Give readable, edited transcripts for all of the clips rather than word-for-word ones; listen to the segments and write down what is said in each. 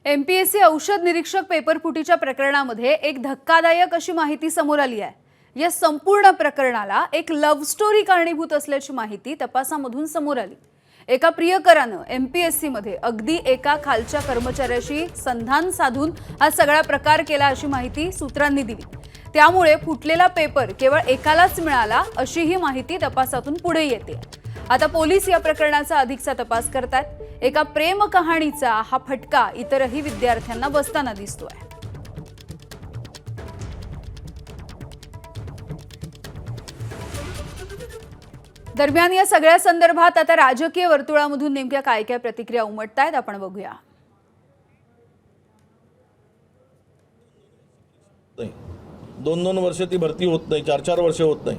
MPSC औषध निरीक्षक paper फुटीच्या प्रकरणामध्ये एक धक्कादायक अशी माहिती समोर आली आहे। या संपूर्ण प्रकरणाला एक लव्ह स्टोरी कारणीभूत असल्याची माहिती तपासामधून समोर आली। एका प्रियकरानं एमपीएससी मध्ये अगदी एका खालच्या कर्मचाऱ्याशी संधान साधून हा सगळा प्रकार केला अशी माहिती सूत्रांनी दिली। त्यामुळे फुटलेला पेपर केवळ एकालाच मिळाला अशी ही माहिती तपासातून पुढे येते। आता पोलीस या प्रकरणाचा अधिकचा तपास करतात। एका प्रेम कहाणीचा हा फटका इतरही विद्यार्थ्यांना बसताना दिसतोय। दरम्यान या सगळ्या संदर्भात आता राजकीय वर्तुळामधून नेमक्या काय काय प्रतिक्रिया उमटतायत आपण बघूया। 2-2 वर्ष ती भरती होत नाही, 4-4 वर्ष होत नाही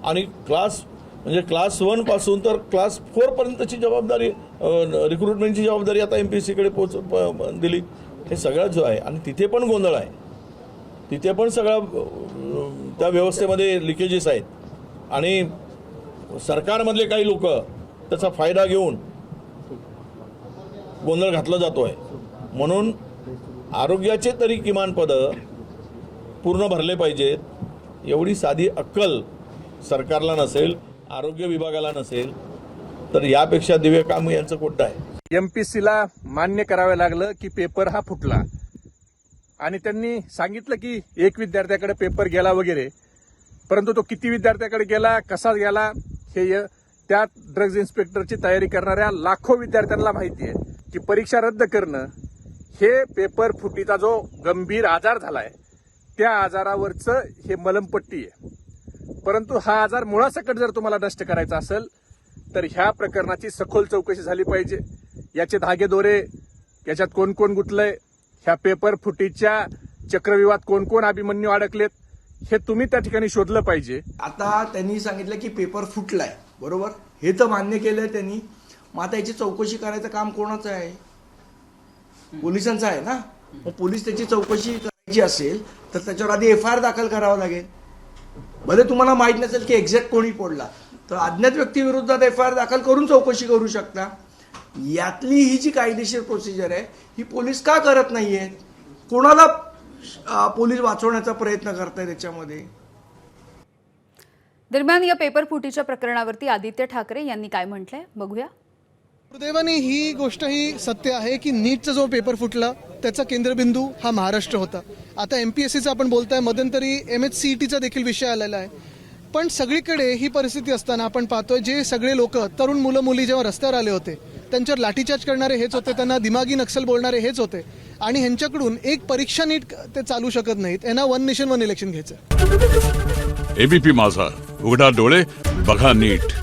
आणि क्लास 1 पासून तर क्लास 4 पर्यंतची जबाबदारी रिक्रुटमेंटची जबाबदारी आता एमपीएससी कडे दिली। हे सगळं जो आहे आणि तिथे पण गोंधळ आहे, तिथे पण सगळं त्या व्यवस्थेमध्ये लिकेजेस आहेत आणि सरकारमधले काही लोक त्याचा फायदा घेऊन गोंधळ घातला जातोय। म्हणून आरोग्याचे तरी किमान पद पूर्ण भरले पाहिजेत एवढी साधी अक्कल सरकारला नसेल, आरोग्य विभागाला नसेल, तर यापेक्षा दिव्य काम यांचं कोणतं आहे। एमपीएससीला मान्य करावे लागलं की पेपर हा फुटला आणि त्यांनी सांगितलं की एक विद्यार्थ्याकडे पेपर गेला वगैरे, परंतु तो किती विद्यार्थ्याकडे गेला, कसा गेला हे त्या ड्रग्ज इन्स्पेक्टरची तयारी करणाऱ्या लाखो विद्यार्थ्यांना माहिती आहे की परीक्षा रद्द करणं हे पेपर फुटीचा जो गंभीर आजार झालाय त्या आजारावरचं हे मलमपट्टी आहे। परंतु हा आजार मुळासकट जर तुम्हाला नष्ट करायचा असेल तर ह्या प्रकरणाची सखोल चौकशी झाली पाहिजे। याचे धागेदोरे, याच्यात कोण कोण गुंतलंय, ह्या पेपर फुटीच्या चक्रव्यूहात कोण कोण अभिमन्यू अडकलेत हे तुम्ही त्या ठिकाणी शोधलं पाहिजे। आता त्यांनी सांगितलं की पेपर फुटलाय, बरोबर, हे तर मान्य केलंय त्यांनी। मग आता याची चौकशी करायचं काम कोणाचं आहे? पोलिसांचं आहे ना। मग पोलीस त्याची चौकशी करायची असेल तर त्याच्यावर आधी एफआयआर दाखल करावं लागेल। भले तुम्हाला माहित नसेल की एक्झॅक्ट कोणी फोडला, तर अज्ञात व्यक्तीविरोधात एफआयआर दाखल करून चौकशी करू शकता। यातली ही जी कायदेशीर प्रोसिजर आहे ही पोलीस का करत नाहीयेत? कोणाला पोलीस वाचवण्याचा प्रयत्न करतायत याच्यामध्ये? दरम्यान या पेपर फुटीच्या प्रकरणावरती आदित्य ठाकरे यांनी काय म्हटलंय बघूया। दुर्दैवाने ही गोष्ट ही सत्य आहे की नीटचा जो पेपर फुटला त्याचा केंद्रबिंदू हा महाराष्ट्र होता। आता एमपीएससीचा आपण बोलताय, मध्यंतरी एमएचसीईटीचा देखील विषय आलेला आहे। पण सगळीकडे ही परिस्थिती असताना आपण पाहतोय जे सगळे लोक, तरुण मुलं मुली जेव्हा रस्त्यावर आले होते त्यांच्यावर लाठीचार्ज करणारे हेच होते, त्यांना दिमागी नक्षल बोलणारे हेच होते आणि ह्यांच्याकडून एक परीक्षा नीट ते चालू शकत नाहीत। यांना 1 नेशन 1 इलेक्शन घ्यायचं। एबीपी माझा, उघडा डोळे बघा नीट।